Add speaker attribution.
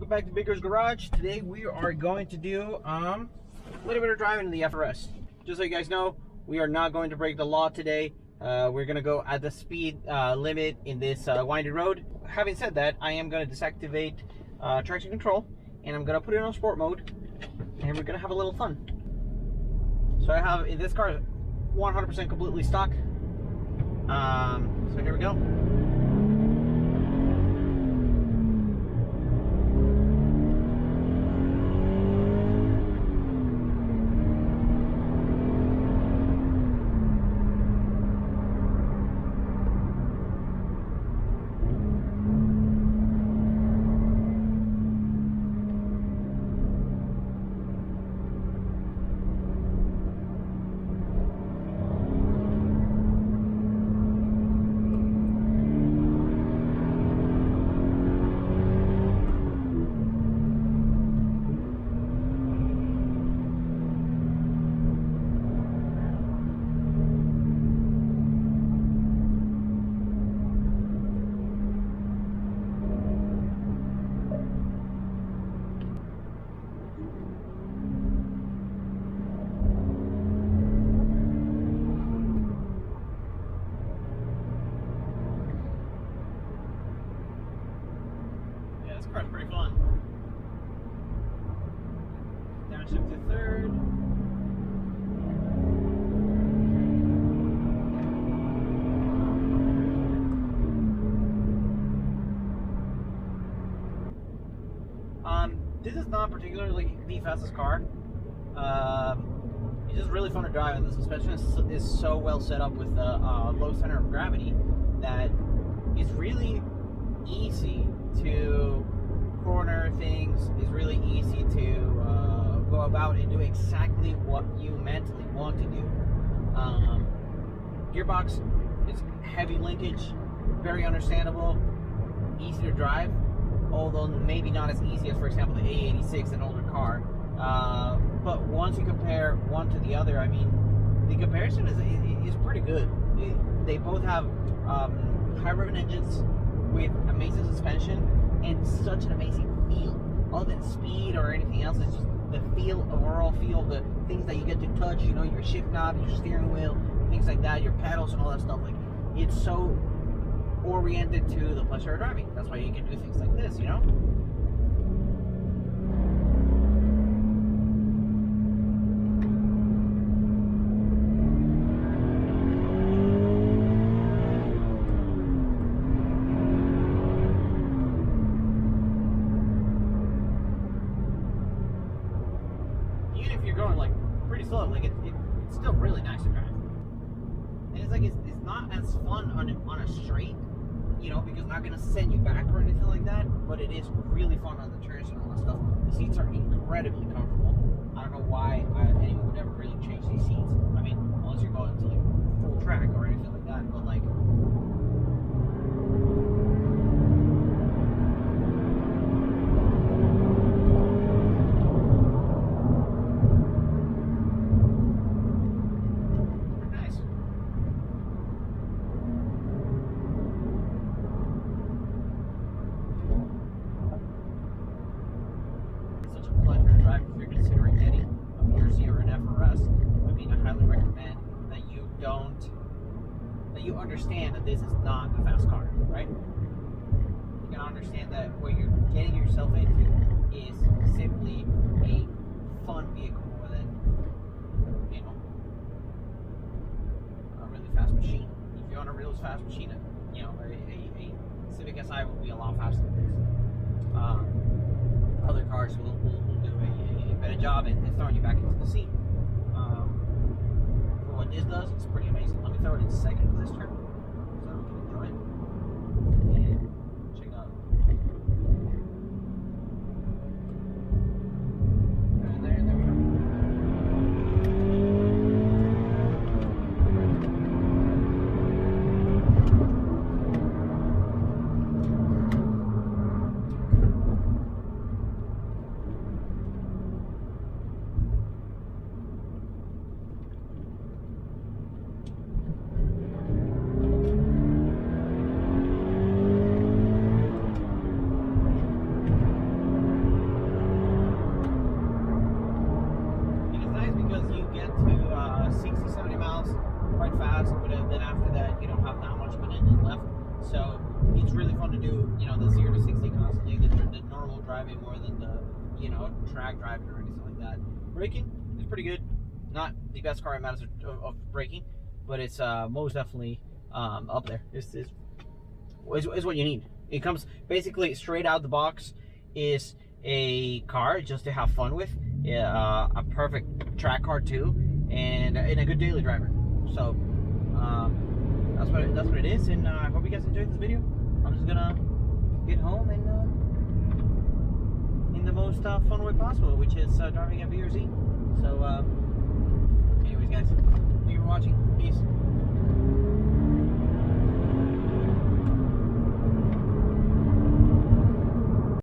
Speaker 1: welcome back to Baker's Garage. Today we are going to do a little bit of driving in the FRS. Just so you guys know, we are not going to break the law today. We're going to go at the speed limit in this windy road. Having said that, I am going to deactivate traction control and I'm going to put it on sport mode and we're going to have a little fun. So I have, in this car, 100% completely stock. So here we go. This car's pretty fun. Downshift to third. This is not particularly the fastest car. It's just really fun to drive, and the suspension is so well set up with a low center of gravity that it's really easy to corner things. Is really easy to go about and do exactly what you mentally want to do. Gearbox is heavy linkage, very understandable, easy to drive, although maybe not as easy as, for example, the A86, an older car. But once you compare one to the other, I mean, the comparison is pretty good. They both have high-rivet engines with amazing suspension and such an amazing feel. Other than speed or anything else, it's just the feel, overall feel, the things that you get to touch, you know, your shift knob, your steering wheel, things like that, your pedals and all that stuff. Like, it's so oriented to the pleasure of driving. That's why you can do things like this, you know? Even if you're going like pretty slow, like it's still really nice to drive. And it's like it's not as fun on a straight, you know, because it's not gonna send you back or anything like that. But it is really fun on the turns and all that stuff. The seats are incredibly comfortable. I don't know why anyone would ever really change these seats. I mean, unless you're going to like full track or anything like that. But like, if you're considering getting a BRZ or an FRS, I mean, I highly recommend that you understand that this is not a fast car, right? You can understand that what you're getting yourself into is simply a fun vehicle more than, you know, a really fast machine. If you're on a really fast machine, you know, a Civic Si will be a lot faster than this. Other cars will do a better job at throwing you back into the seat. For what this does, it's pretty amazing. Let me throw it in second for this turn so we can enjoy it. And check it out. And there we go. driving more than the, you know, track driving or anything like that. Braking is pretty good. Not the best car in matters of braking, but it's most definitely up there. This is what you need. It comes basically straight out the box. Is a car just to have fun with, a perfect track car too, and a good daily driver. So that's what it is, and I hope you guys enjoyed this video. I'm just gonna get home and in the most fun way possible, which is driving a BRZ. So anyways guys, thank you for watching. Peace.